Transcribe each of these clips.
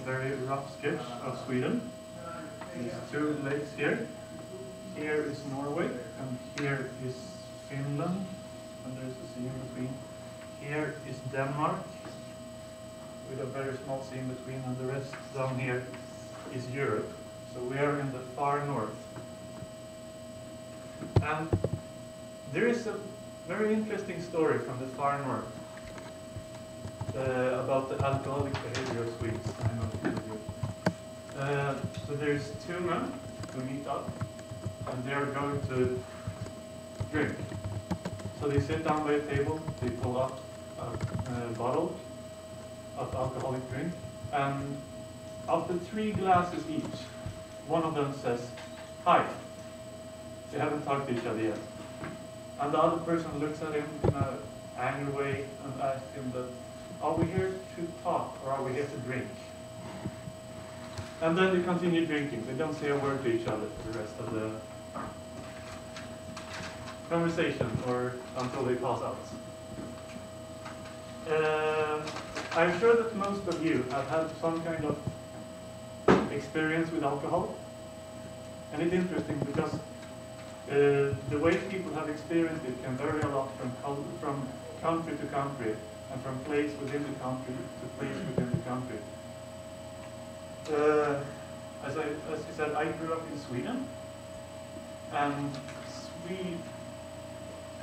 very rough sketch of Sweden. These two lakes here. Here is Norway, and here is Finland, and there's a sea in between. Here is Denmark, with a very small sea in between, and the rest down here is Europe. So we are in the far north. And there is a very interesting story from the far north about the alcoholic behavior of Swedes. I'm not going to do it. So there's two men who meet up, and they are going to drink. So they sit down by a table, they pull up a bottle of alcoholic drink, and after 3 glasses each, one of them says, "Hi." They haven't talked to each other yet. And the other person looks at him in an angry way and asks him that, "Are we here to talk or are we here to drink?" And then they continue drinking. They don't say a word to each other for the rest of the conversation or until they pass out. I'm sure that most of you have had some kind of experience with alcohol. And it's interesting because the way people have experienced it can vary a lot from country to country and from place within the country to place within the country. As you said, I grew up in Sweden, and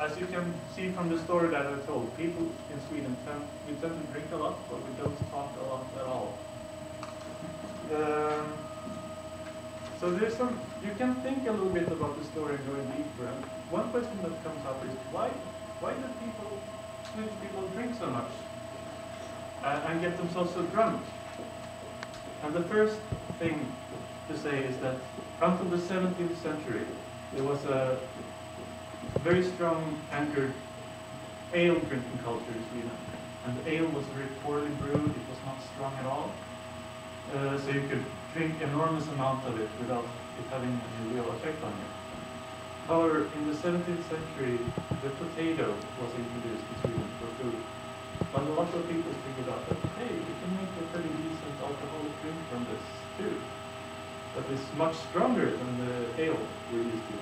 as you can see from the story that I told, people in Sweden tend to drink a lot, but we don't talk a lot at all. So there's you can think a little bit about the story and go deeper. And one question that comes up is why do Swedish people drink so much and get themselves so drunk? And the first thing to say is that until the 17th century, there was a very strong anchored ale drinking culture in Sweden. And the ale was very poorly brewed, it was not strong at all. So you could drink enormous amount of it without it having any real effect on you. However, in the 17th century, the potato was introduced to Sweden for food. But a lot of people figured out that, hey, we can make a pretty decent alcoholic drink from this too. That is much stronger than the ale we're used to.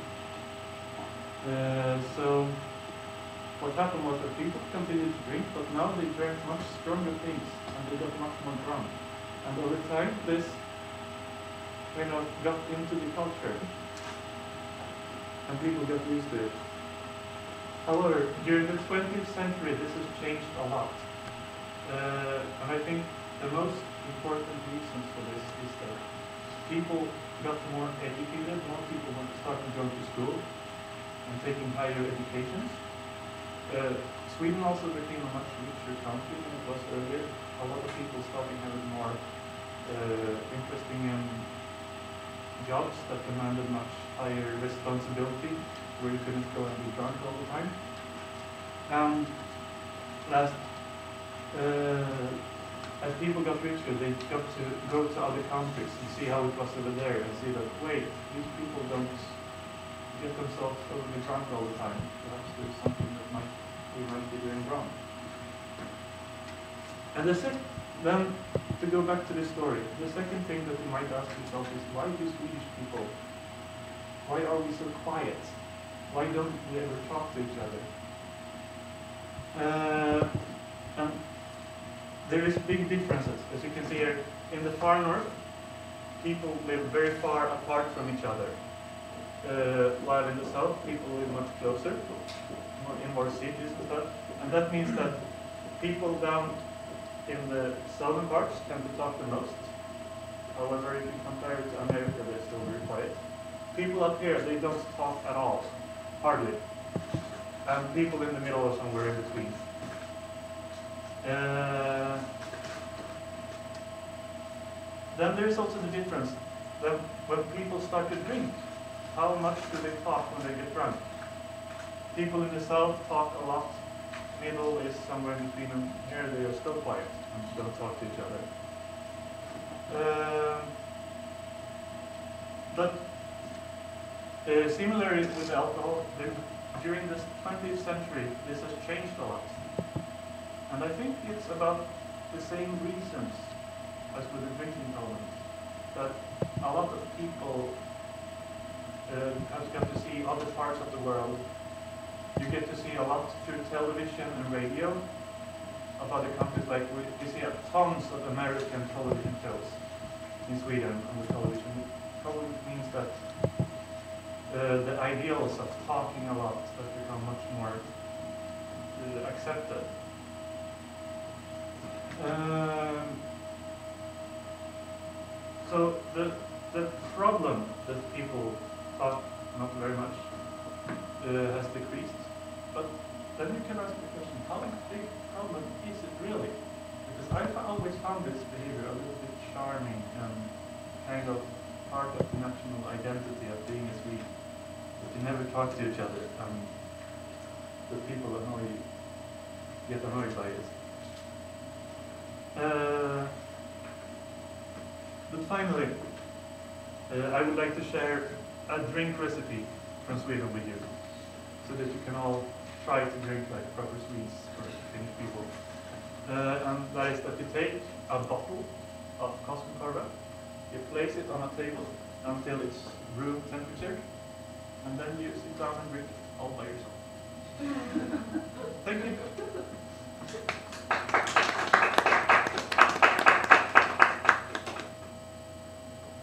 So what happened was that people continued to drink, but now they drank much stronger things and they got much more drunk. And over time, this kind of got into the culture, and people got used to it. However, during the 20th century, this has changed a lot. And I think the most important reasons for this is that people got more educated, more people started going to school and taking higher educations. Sweden also became a much richer country than it was earlier. A lot of people started having more interesting jobs that demanded much higher responsibility, where you couldn't go and be drunk all the time. And last, as people got richer, they got to go to other countries and see how it was over there and see that, wait, these people don't get themselves totally drunk all the time. Perhaps there's something that we might be doing wrong. And then, to go back to the story, the second thing that you might ask yourself is, why do Swedish people, why are we so quiet? Why don't we ever talk to each other? And there is big differences. As you can see here, in the far north, people live very far apart from each other. While in the south, people live much closer, in more cities and stuff. And that means that people down in the southern parts tend to talk the most. However, if you compare it to America, they're still very quiet. People up here, they don't talk at all, hardly. And people in the middle or somewhere in between. Then there's also the difference that when people start to drink, how much do they talk when they get drunk? People in the south talk a lot. Middle is somewhere in between, and here they are still quiet and don't talk to each other. But similarly with alcohol, during this 20th century, this has changed a lot. And I think it's about the same reasons as with the drinking problem, that a lot of people have got to see other parts of the world. You get to see a lot through television and radio of other countries. Like we see tons of American television shows in Sweden on the television. It probably means that the ideals of talking a lot have become much more accepted. So the problem that people talk not very much has decreased. But then you can ask the question, how big problem is it really? Because I've always found this behavior a little bit charming and kind of part of the national identity of being a Swede. That you never talk to each other and the people get annoyed by it. But finally, I would like to share a drink recipe from Sweden with you, so that you can all try to drink like proper Swedes or Finnish people. And that is that you take a bottle of Koskenkorva, you place it on a table until it's room temperature, and then you sit down and drink it all by yourself. Thank you.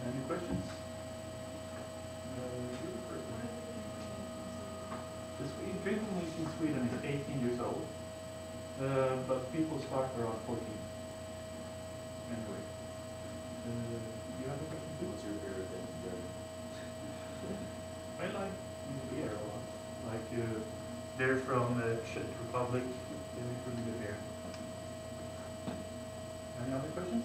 Any questions? The drinking age in Sweden is 18 years old, but people start around 14. Anyway, you have a question too? What's your favorite thing to drink? I like beer a lot. Like they're from Czech Republic. They make really good beer. Any other questions?